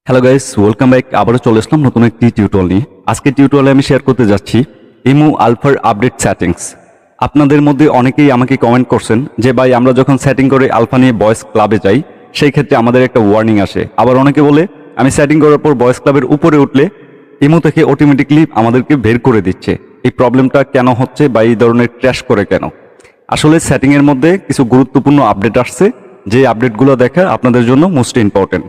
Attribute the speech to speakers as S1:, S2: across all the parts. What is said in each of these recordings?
S1: Hello guys, welcome back. আবারও চলে আসলাম নতুন একটি টিউটোরিয়াল নিয়ে। আজকে টিউটোরিয়ালে আমি শেয়ার করতে যাচ্ছি ইমো আলফার আপডেট সেটিংস। আপনাদের মধ্যে অনেকেই আমাকে কমেন্ট করছেন যে ভাই, আমরা যখন সেটিং করে আলফা নিয়ে বয়েস ক্লাবে যাই সেই ক্ষেত্রে আমাদের একটা ওয়ার্নিং আসে। আবার অনেকে বলে আমি সেটিং করার পর বয়েস ক্লাবের উপরে উঠলে ইমো থেকে অটোমেটিকলি আমাদেরকে বের করে দিচ্ছে। এই প্রবলেমটা কেন হচ্ছে বা এই ধরনের ক্র্যাশ করে কেন? আসলে সেটিংয়ের মধ্যে কিছু গুরুত্বপূর্ণ আপডেট আসছে, যে আপডেটগুলো দেখা আপনাদের জন্য মোস্ট ইম্পর্টেন্ট।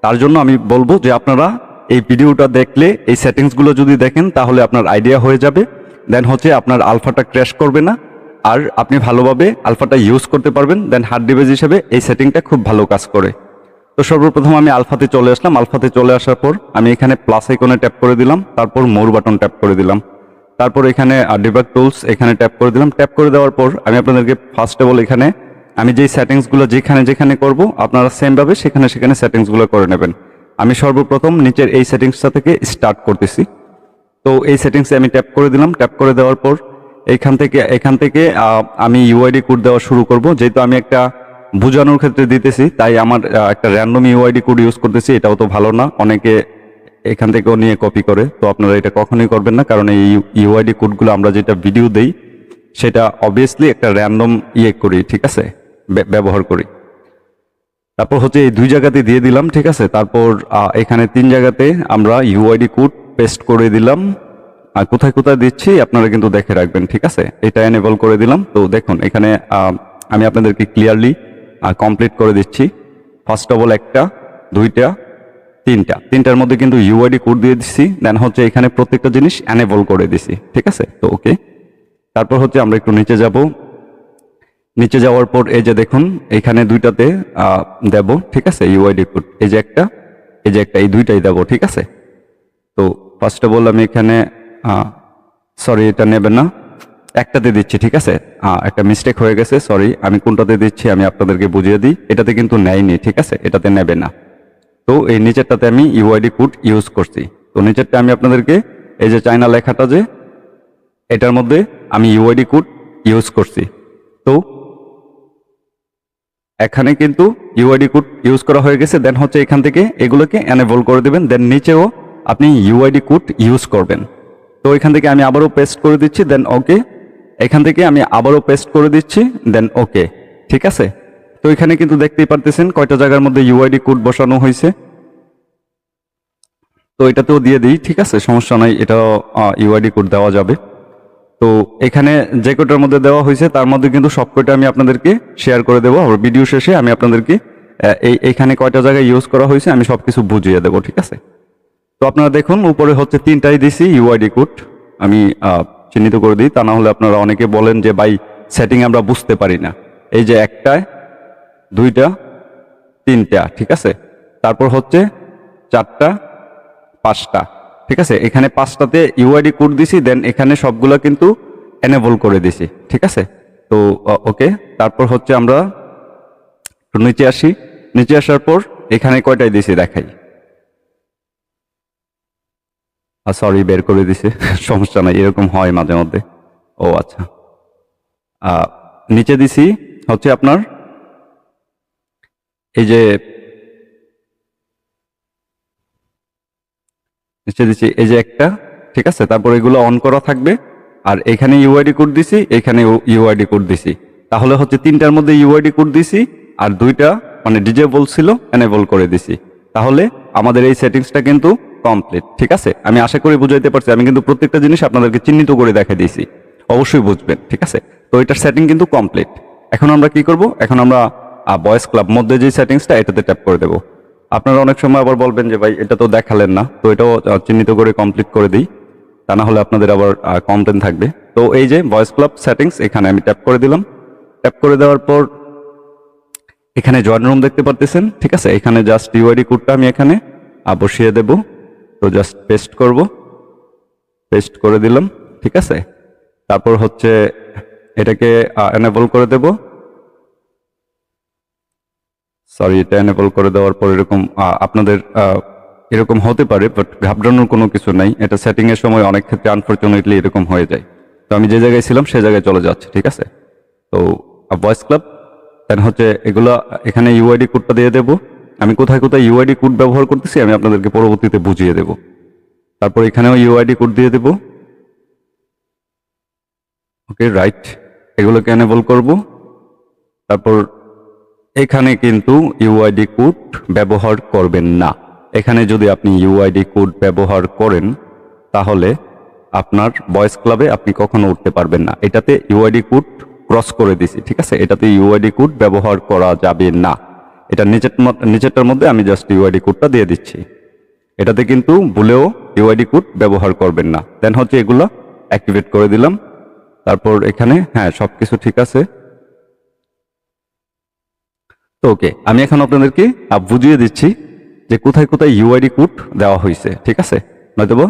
S1: তার জন্য আমি বলবো যে আপনারা এই ভিডিওটা দেখলে এই সেটিংসগুলো যদি দেখেন তাহলে আপনার আইডিয়া হয়ে যাবে। দেন হচ্ছে আপনার আলফাটা ক্র্যাশ করবে না, আর আপনি ভালোভাবে আলফাটা ইউজ করতে পারবেন। দেন হার্ড ডিভাইস হিসেবে এই সেটিংটা খুব ভালো কাজ করে। তো সর্বপ্রথম আমি আলফাতে চলে আসলাম। আলফাতে চলে আসার পর আমি এখানে প্লাস আইকনে ট্যাপ করে দিলাম, তারপর মোর বাটন ট্যাপ করে দিলাম, তারপর এখানে ডিবাগ টুলস এখানে ট্যাপ করে দিলাম। ট্যাপ করে দেওয়ার পর আমি আপনাদেরকে ফার্স্ট অফ অল এখানে আমি যেই সেটিংসগুলো যেখানে যেখানে করব আপনারা সেমভাবে সেখানে সেখানে সেটিংসগুলো করে নেবেন। আমি সর্বপ্রথম নিচের এই সেটিংসটা থেকে স্টার্ট করতেছি। তো এই সেটিংসে আমি ট্যাপ করে দিলাম। ট্যাপ করে দেওয়ার পর এখান থেকে আমি ইউআইডি কোড দেওয়া শুরু করব। যেহেতু আমি একটা বোঝানোর ক্ষেত্রে দিতেছি তাই আমার একটা র্যান্ডম ইউআইডি কোড ইউজ করতেছি। এটাও তো ভালো না, অনেকে এখান থেকেও নিয়ে কপি করে। তো আপনারা এটা কখনোই করবেন না, কারণ এই ইউআইডি কোডগুলো আমরা যেটা ভিডিও দেই সেটা অবভিয়াসলি একটা র্যান্ডম করি, ঠিক আছে, ব্যবহার করি। তারপর হচ্ছে এই দুই জায়গাতে দিয়ে দিলাম, ঠিক আছে। তারপর এখানে তিন জায়গাতে আমরা ইউআইডি কোড পেস্ট করে দিলাম। আর কোথায় কোথায় দিচ্ছি আপনারা কিন্তু দেখে রাখবেন, ঠিক আছে। এটা এনেবল করে দিলাম। তো দেখুন এখানে আমি আপনাদেরকে ক্লিয়ারলি কমপ্লিট করে দিচ্ছি। ফার্স্ট অফ অল একটা, দুইটা, তিনটার মধ্যে কিন্তু ইউআইডি কোড দিয়ে দিচ্ছি। দেন হচ্ছে এখানে প্রত্যেকটা জিনিস এনেবল করে দিছি, ঠিক আছে। তো ওকে, তারপর হচ্ছে আমরা একটু নিচে যাব। নিচে যাওয়ার পর এই যে দেখুন এখানে দুইটাতে দেব, ঠিক আছে, ইউআইডি কোড। এই যে একটা, এই যে একটা, এই দুইটাই দেব, ঠিক আছে। তো ফার্স্ট অফ অল আমি এখানে সরি, এটা নেবেন না, একটাতে দিচ্ছি, ঠিক আছে। একটা মিস্টেক হয়ে গেছে, সরি। আমি কোনটাতে দিচ্ছি আমি আপনাদেরকে বুঝিয়ে দিই। এটাতে কিন্তু নেয়নি, ঠিক আছে, এটাতে নেবে না। তো এই নিচেরটাতে আমি ইউআইডি কোড ইউজ করছি। তো নিচেরটা আমি আপনাদেরকে এই যে চায়না লেখাটা, যে এটার মধ্যে আমি ইউআইডি কোড ইউজ করছি। তো এখানে কিন্তু ইউআইডি কোড ইউজ করা হয়ে গেছে। দেন হচ্ছে এখান থেকে এগুলোকে এনেবল করে দেবেন। দেন নিচেও আপনি ইউআইডি কোড ইউজ করবেন। তো এখান থেকে আমি আবারও পেস্ট করে দিচ্ছি, দেন ওকে। এখান থেকে আমি আবারও পেস্ট করে দিচ্ছি, দেন ওকে, ঠিক আছে। তো এখানে কিন্তু দেখতেই পারতেছেন কয়টা জায়গার মধ্যে ইউআইডি কোড বসানো হয়েছে। তো এটাতেও দিয়ে দিই, ঠিক আছে, সমস্যা নাই, এটাও ইউআইডি কোড দেওয়া যাবে। তো এখানে যে কয়টার মধ্যে দেওয়া হয়েছে তার মধ্যে কিন্তু সব কয়টা আমি আপনাদেরকে শেয়ার করে দেবো। আর ভিডিও শেষে আমি আপনাদেরকে এইখানে কয়টা জায়গায় ইউজ করা হয়েছে আমি সবকিছু বুঝিয়ে দেবো, ঠিক আছে। তো আপনারা দেখুন উপরে হচ্ছে তিনটাই দিছি ইউআইডি কোড। আমি চিহ্নিত করে দিই, তা না হলে আপনারা অনেকে বলেন যে ভাই সেটিং আমরা বুঝতে পারি না। এই যে একটা, দুইটা, তিনটা, ঠিক আছে। তারপর হচ্ছে চারটা, পাঁচটা, ঠিক আছে। এখানে পাঁচটাতে ইউআইডি কোড দিছি, দেন এখানে সবগুলো কিন্তু এনেবল করে দিছি, ঠিক আছে। তো ওকে, তারপর হচ্ছে আমরা নিচে আসি। নিচে আসার পর এখানে কয়টাই দিছি দেখাই। সরি, বের করে দিছে সমস্যা নাই, এরকম হয় মাঝে মধ্যে। ও আচ্ছা, নিচে দিছি হচ্ছে আপনার এই যে নিচে দিচ্ছি এই যে একটা, ঠিক আছে। তারপর এগুলো অন করা থাকবে। আর এখানে ইউআইডি কোড দিছি, এখানে ইউআইডি কোড দিছি। তাহলে হচ্ছে তিনটার মধ্যে ইউআইডি কোড দিছি আর দুইটা মানে ডিজেবল ছিল এনেবল করে দিছি। তাহলে আমাদের এই সেটিংসটা কিন্তু কমপ্লিট, ঠিক আছে। আমি আশা করি বুঝাইতে পারছি। আমি কিন্তু প্রত্যেকটা জিনিস আপনাদেরকে চিহ্নিত করে দেখা দিয়েছি, অবশ্যই বুঝবেন, ঠিক আছে। তো এটার সেটিং কিন্তু কমপ্লিট। এখন আমরা কি করব? এখন আমরা বয়েস ক্লাব মধ্যে যে সেটিংসটা এটাতে ট্যাপ করে দেবো। আপনারা অনেক সময় আবার বলবেন যে ভাই এটা তো দেখালেন না, তো এটাও চিহ্নিত করে কমপ্লিট করে দিই, তা না হলে আপনাদের আবার কমপ্লেন থাকবে। তো এই যে ভয়েস ক্লাব সেটিংস, এখানে আমি ট্যাপ করে দিলাম। ট্যাপ করে দেওয়ার পর এখানে জয়েন রুম দেখতে পারতেছেন, ঠিক আছে। এখানে জাস্ট ইউআইডি কোডটা আমি এখানে বসিয়ে দেব। তো জাস্ট পেস্ট করব, পেস্ট করে দিলাম, ঠিক আছে। তারপর হচ্ছে এটাকে এনেবল করে দেব। সরি, এটা এনেবল করে দেওয়ার পর এরকম আপনাদের এরকম হতে পারে, বাট ঘাবড়ানোর কোনো কিছু নাই। এটা সেটিং এর সময় অনেক ক্ষেত্রে আনফরচুনেটলি এরকম হয়ে যায়। তো আমি যে জায়গায় ছিলাম সে জায়গায় চলে যাচ্ছে, ঠিক আছে। তো ভয়েস ক্লাব দেন হচ্ছে এগুলো এখানে ইউআইডি কোডটা দিয়ে দেবো। আমি কোথায় কোথায় ইউআইডি কোড ব্যবহার করতেছি আমি আপনাদেরকে পরবর্তীতে বুঝিয়ে দেব। তারপর এখানেও ইউআইডি কোড দিয়ে দেব। ওকে, রাইট, এগুলোকে এনেবল করব। তারপর এখানে কিন্তু ইউআইডি কোড ব্যবহার করবেন না। এখানে যদি আপনি ইউআইডি কোড ব্যবহার করেন তাহলে আপনার ভয়েস ক্লাবে আপনি কখনো উঠতে পারবেন না। এটাতে ইউআইডি কোড ক্রস করে দিছি, ঠিক আছে? এটাতে ইউআইডি কোড ব্যবহার করা যাবে না। এটা নিচেরটার মধ্যে আমি জাস্ট ইউআইডি কোডটা দিয়ে দিচ্ছি। এটাতে কিন্তু ভুলেও ইউআইডি কোড ব্যবহার করবেন না। দেন হচ্ছে এগুলো অ্যাক্টিভেট করে দিলাম। তারপর এখানে হ্যাঁ সবকিছু ঠিক আছে। তো ওকে, আমি এখন আপনাদেরকে বুঝিয়ে দিচ্ছি যে কোথায় কোথায় ইউআইডি কোড দেওয়া হয়েছে, ঠিক আছে? নয়তো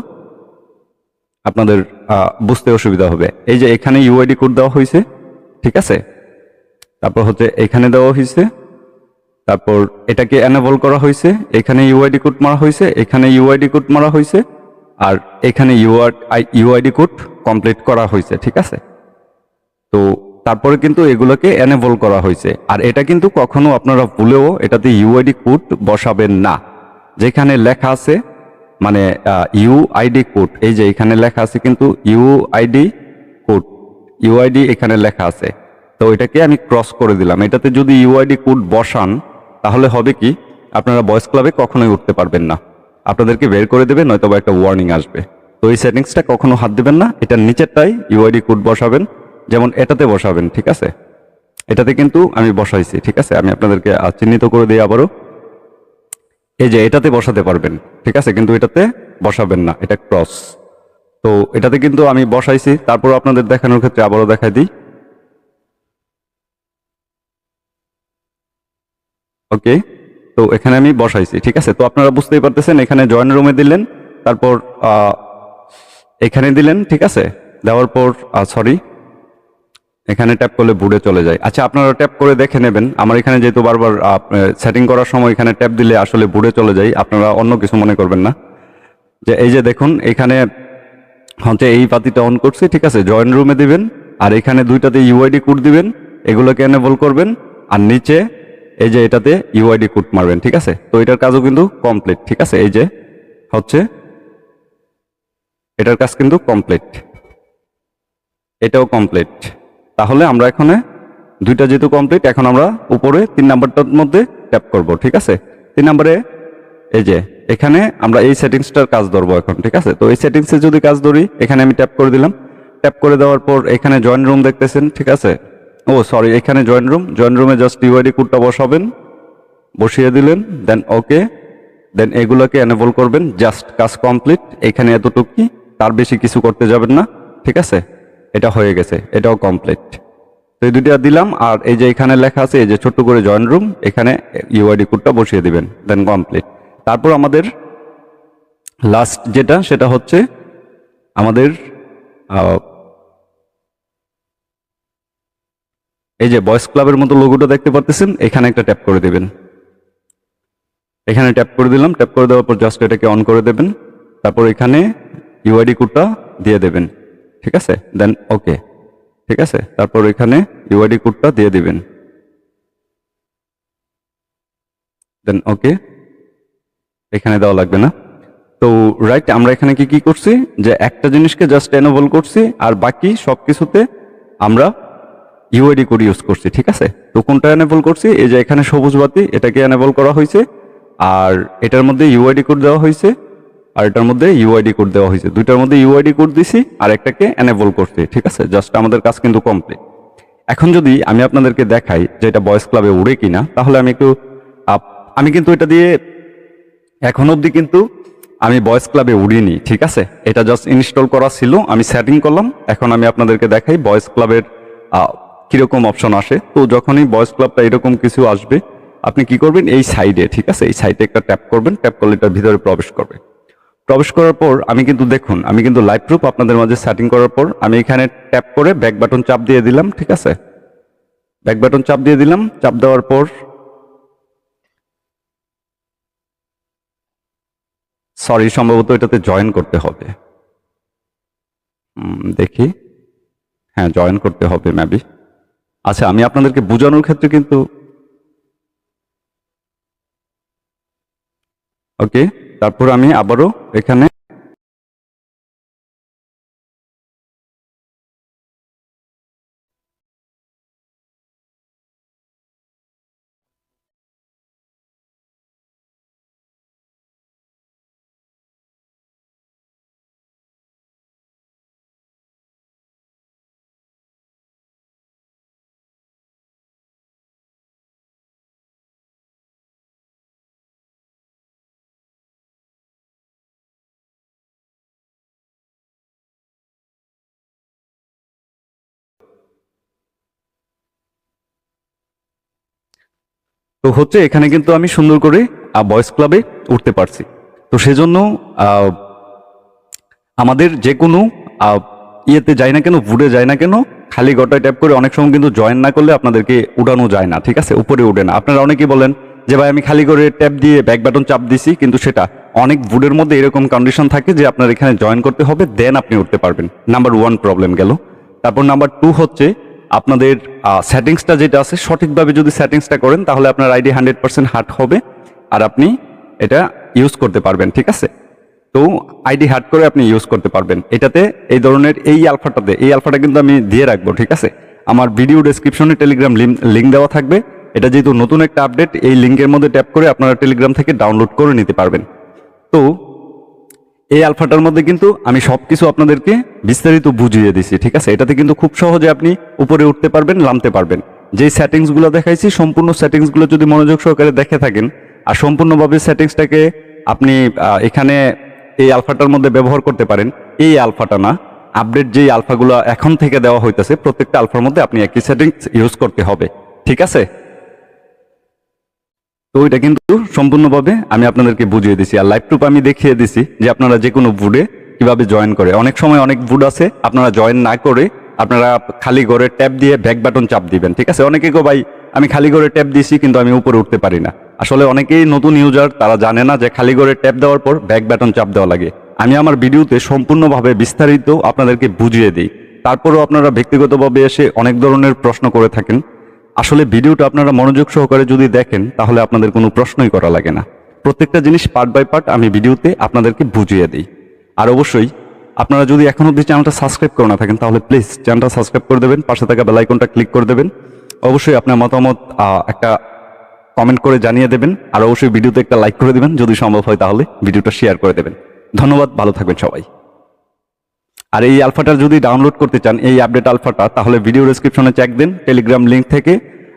S1: আপনাদের বুঝতে অসুবিধা হবে। এই যে এখানে ইউআইডি কোড দেওয়া হয়েছে, ঠিক আছে? তারপর হচ্ছে এখানে দেওয়া হয়েছে, তারপর এটাকে এনেবল করা হয়েছে, এখানে ইউআইডি কোড মারা হয়েছে, এখানে ইউআইডি কোড মারা হয়েছে, আর এখানে ইউআইডি কোড কমপ্লিট করা হয়েছে, ঠিক আছে? তো তারপরে কিন্তু এগুলোকে এনেবল করা হয়েছে। আর এটা কিন্তু কখনো আপনারা ভুলেও এটাতে ইউআইডি কোড বসাবেন না। যেখানে লেখা আছে মানে ইউআইডি কোড, এই যে এখানে লেখা আছে কিন্তু ইউআইডি কোড, ইউআইডি এখানে লেখা আছে। তো এটাকে আমি ক্রস করে দিলাম। এটাতে যদি ইউআইডি কোড বসান তাহলে হবে কি, আপনারা ভয়েস ক্লাবে কখনোই উঠতে পারবেন না। আপনাদেরকে বের করে দেবে, নয়তো একটা ওয়ার্নিং আসবে। তো এই সেটিংসটা কখনো হাত দিবেন না। এটার নিচেরটাই ইউআইডি কোড বসাবেন, যেমন এটাতে বসাবেন, ঠিক আছে? এটাতে কিন্তু আমি বসাইছি, ঠিক আছে? আমি আপনাদেরকে চিহ্নিত করে দিই আবারও। এই যে এটাতে বসাতে পারবেন, ঠিক আছে? কিন্তু এটাতে বসাবেন না, এটা ক্রস। তো এটাতে কিন্তু আমি বসাইছি। তারপর আপনাদের দেখানোর ক্ষেত্রে আবারও দেখাই দিই। ওকে, তো এখানে আমি বসাইছি, ঠিক আছে? তো আপনারা বুঝতেই পারতেছেন, এখানে জয়েন রুমে দিলেন, তারপর এখানে দিলেন, ঠিক আছে? দেওয়ার পর সরি, এখানে ট্যাপ করলে বুড়ে চলে যায়। আচ্ছা, আপনারা ট্যাপ করে দেখে নেবেন। আমার এখানে যেহেতু বারবার সেটিং করার সময় এখানে ট্যাপ দিলে আসলে বুড়ে চলে যায়, আপনারা অন্য কিছু মনে করবেন না। যে এই যে দেখুন, এখানে হচ্ছে এই পাতিটা অন করছি, ঠিক আছে? জয়েন রুমে দিবেন, আর এখানে দুইটাতে ইউআইডি কোড দিবেন, এগুলোকে এনেবল করবেন, আর নিচে এই যে এটাতে ইউআইডি কোড মারবেন, ঠিক আছে? তো এটার কাজও কিন্তু কমপ্লিট, ঠিক আছে? এই যে হচ্ছে এটার কাজ কিন্তু কমপ্লিট, এটাও কমপ্লিট। তাহলে আমরা এখানে দুইটা যেহেতু কমপ্লিট, এখন আমরা উপরে 3 নাম্বারটার মধ্যে ট্যাপ করব, ঠিক আছে? 3 নাম্বারে এই যে এখানে আমরা এই সেটিংসটার কাজ ধরবো এখন, ঠিক আছে? তো এই সেটিংসে যদি কাজ ধরি, এখানে আমি ট্যাপ করে দিলাম। ট্যাপ করে দেওয়ার পর এখানে জয়েন রুম দেখতেছেন, ঠিক আছে? ও সরি, এখানে জয়েন রুমে জাস্ট ইউআইডি কোডটা বসাবেন, বসিয়ে দিলেন, দেন ওকে, দেন এগুলোকে এনেবল করবেন। জাস্ট কাজ কমপ্লিট। এখানে এতটুকুই, তার বেশি কিছু করতে যাবেন না, ঠিক আছে? এটা হয়ে গেছে, এটাও কমপ্লিট। তো এই দুইটা দিলাম, আর এই যে এখানে লেখা আছে এই যে ছোট্ট করে জয়েন রুম, এখানে ইউআইডি কোডটা বসিয়ে দিবেন, দেন কমপ্লিট। তারপর আমাদের লাস্ট যেটা, সেটা হচ্ছে আমাদের এই যে ভয়েস ক্লাবের মতো লোগোটা দেখতে পারতেছেন, এখানে একটা ট্যাপ করে দেবেন। এখানে ট্যাপ করে দিলাম। ট্যাপ করে দেওয়ার পর জাস্ট এটাকে অন করে দেবেন। তারপর এখানে ইউআইডি কোডটা দিয়ে দেবেন, ঠিক আছে? দেন ওকে, ঠিক আছে? তারপর এখানে ইউআইডি কোডটা দিয়ে দিবেন, দেন ওকে। এখানে দেওয়া লাগবে না। তো রাইট, আমরা এখানে কি কি করছি, যে একটা জিনিসকে জাস্ট এনেবল করছি, আর বাকি সবকিছুতে আমরা ইউআইডি কোড ইউজ করছি, ঠিক আছে? তো কোনটা এনেবল করছি, এই যে এখানে সবুজ বাতি, এটাকে এনেবল করা হয়েছে, আর এটার মধ্যে ইউআইডি কোড দেওয়া হয়েছে, আর এটার মধ্যে ইউআইডি কোড দেওয়া হয়েছে। দুইটার মধ্যে ইউআইডি কোড দিছি, আর একটাকে এনেবল করছি, ঠিক আছে? জাস্ট আমাদের কাজ কিন্তু কমপ্লিট। এখন যদি আমি আপনাদেরকে দেখাই যে এটা ভয়েস ক্লাবে উড়ে কিনা, তাহলে আমি কিন্তু এটা দিয়ে এখন অবধি কিন্তু আমি ভয়েস ক্লাবে উড়িনি, ঠিক আছে? এটা জাস্ট ইনস্টল করা ছিল, আমি সেটিং করলাম। এখন আমি আপনাদেরকে দেখাই ভয়েস ক্লাবের কিরকম অপশন আসে। তো যখনই ভয়েস ক্লাবটা এরকম কিছু আসবে, আপনি কি করবেন, এই সাইডে, ঠিক আছে? এই সাইডে একটা ট্যাপ করবেন। ট্যাপ করলে এটার ভিতরে প্রবেশ করবে। প্রবেশ করার পর আমি কিন্তু দেখুন, আমি কিন্তু লাইভ প্রুফ আপনাদের মাঝে সেটিং করার পর আমি এখানে ট্যাপ করে ব্যাক বাটন চাপ দিয়ে দিলাম, ঠিক আছে? ব্যাক বাটন চাপ দিয়ে দিলাম। চাপ দেওয়ার পর সরি, সম্ভবত এটাতে জয়েন করতে হবে। দেখি, হ্যাঁ জয়েন করতে হবে মেবি। আচ্ছা, আমি আপনাদেরকে বোঝানোর ক্ষেত্রে কিন্তু ওকে, তারপর আমি আবারও এখানে তো হচ্ছে এখানে কিন্তু আমি সুন্দর করে বয়েস ক্লাবে উঠতে পারছি। তো সেজন্য আহ, আমাদের যে কোনো ইয়েতে যাই না কেন, ভুডে যাই না কেন, খালি গটায় ট্যাপ করে অনেক সময় কিন্তু জয়েন না করলে আপনাদেরকে উঠানো যায় না, ঠিক আছে, উপরে উঠে না। আপনারা অনেকেই বলেন যে ভাই আমি খালি করে ট্যাপ দিয়ে ব্যাক বাটন চাপ দিছি, কিন্তু সেটা অনেক ভুডের মধ্যে এরকম কন্ডিশন থাকে যে আপনার এখানে জয়েন করতে হবে, দেন আপনি উঠতে পারবেন। নাম্বার 1 প্রবলেম গেল। তারপর নাম্বার 2 হচ্ছে আপনাদের সেটিংসটা যেটা আছে সঠিকভাবে যদি সেটিংসটা করেন তাহলে আপনার আইডি 100% হার্ড হবে আর আপনি এটা ইউজ করতে পারবেন, ঠিক আছে। তো আইডি হার্ড করে আপনি ইউজ করতে পারবেন এটাতে। এই ধরনের এই আলফাটা কিন্তু আমি দিয়ে রাখবো, ঠিক আছে। আমার ভিডিও ডেসক্রিপশনে টেলিগ্রাম লিঙ্ক দেওয়া থাকবে। এটা যেহেতু নতুন একটা আপডেট, এই লিঙ্কের মধ্যে ট্যাপ করে আপনারা টেলিগ্রাম থেকে ডাউনলোড করে নিতে পারবেন। তো এই আলফাটার মধ্যে কিন্তু আমি সবকিছু আপনাদেরকে বিস্তারিত বুঝিয়ে দিছি, ঠিক আছে। এটাতে কিন্তু খুব সহজে আপনি উপরে উঠতে পারবেন, নামতে পারবেন। যে সেটিংসগুলো দেখাইছি সম্পূর্ণ সেটিংসগুলো যদি মনোযোগ সহকারে দেখে থাকেন আর সম্পূর্ণভাবে সেটিংসটাকে আপনি এখানে এই আলফাটার মধ্যে ব্যবহার করতে পারেন। এই আলফাটা না, আপডেট যেই আলফাগুলো এখন থেকে দেওয়া হইতেছে প্রত্যেকটা আলফার মধ্যে আপনি একই সেটিংস ইউজ করতে হবে, ঠিক আছে। তো এটা কিন্তু সম্পূর্ণভাবে আমি আপনাদেরকে বুঝিয়ে দিছি আর লাইভ প্রুফ আমি দেখিয়ে দিছি যে আপনারা যে কোনো ভুডে কিভাবে জয়েন করে। অনেক সময় অনেক ভুড আছে আপনারা জয়েন না করে আপনারা খালি করে ট্যাপ দিয়ে ব্যাক বাটন চাপ দিবেন, ঠিক আছে। অনেকে গো ভাই আমি খালি করে ট্যাপ দিছি কিন্তু আমি উপরে উঠতে পারি না। আসলে অনেকেই নতুন ইউজার, তারা জানে না যে খালি করে ট্যাপ দেওয়ার পর ব্যাক বাটন চাপ দেওয়া লাগে। আমি আমার ভিডিওতে সম্পূর্ণভাবে বিস্তারিত আপনাদেরকে বুঝিয়ে দিই। তারপরেও আপনারা ব্যক্তিগতভাবে এসে অনেক ধরনের প্রশ্ন করে থাকেন। আসলে ভিডিওটা আপনারা মনোযোগ সহকারে যদি দেখেন তাহলে আপনাদের কোনো প্রশ্নই করা লাগে না। প্রত্যেকটা জিনিস পার্ট বাই পার্ট আমি ভিডিওতে আপনাদেরকে বুঝিয়ে দিই। আর অবশ্যই আপনারা যদি এখনো অবধি চ্যানেলটা সাবস্ক্রাইব করে না থাকেন তাহলে প্লিজ চ্যানেলটা সাবস্ক্রাইব করে দেবেন, পাশে থাকা বেল আইকনটা ক্লিক করে দেবেন। অবশ্যই আপনার মতামত একটা কমেন্ট করে জানিয়ে দেবেন আর অবশ্যই ভিডিওতে একটা লাইক করে দেবেন, যদি সম্ভব হয় তাহলে ভিডিওটা শেয়ার করে দেবেন। ধন্যবাদ, ভালো থাকবেন সবাই। আর এই আলফাটা যদি ডাউনলোড করতে চান, এই আপডেট আলফাটা, তাহলে ভিডিও ডেসক্রিপশনে চেক দেন টেলিগ্রাম লিঙ্ক থেকে।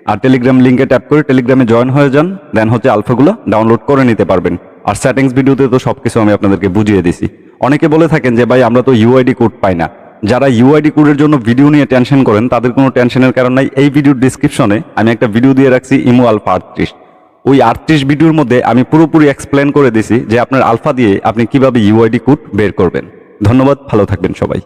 S1: আর টেলিগ্রাম লিঙ্কে ট্যাপ করে টেলিগ্রামে জয়েন হয়ে যান, দেন হচ্ছে আলফাগুলো ডাউনলোড করে নিতে পারবেন। আর সেটিংস ভিডিওতে তো সবকিছু আমি আপনাদেরকে বুঝিয়ে দিছি। অনেকে বলে থাকেন যে ভাই আমরা তো ইউআইডি কোড পাই না। যারা ইউআইডি কোডের জন্য ভিডিও নিয়ে টেনশন করেন তাদের কোনো টেনশনের কারণ নাই। এই ভিডিওর ডিসক্রিপশনে আমি একটা ভিডিও দিয়ে রাখছি ইমো আলফা 38। ওই 38 ভিডিওর মধ্যে আমি পুরোপুরি এক্সপ্লেন করে দিছি যে আপনার আলফা দিয়ে আপনি কিভাবে ইউআইডি কোড বের করবেন। ধন্যবাদ, ভালো থাকবেন সবাই।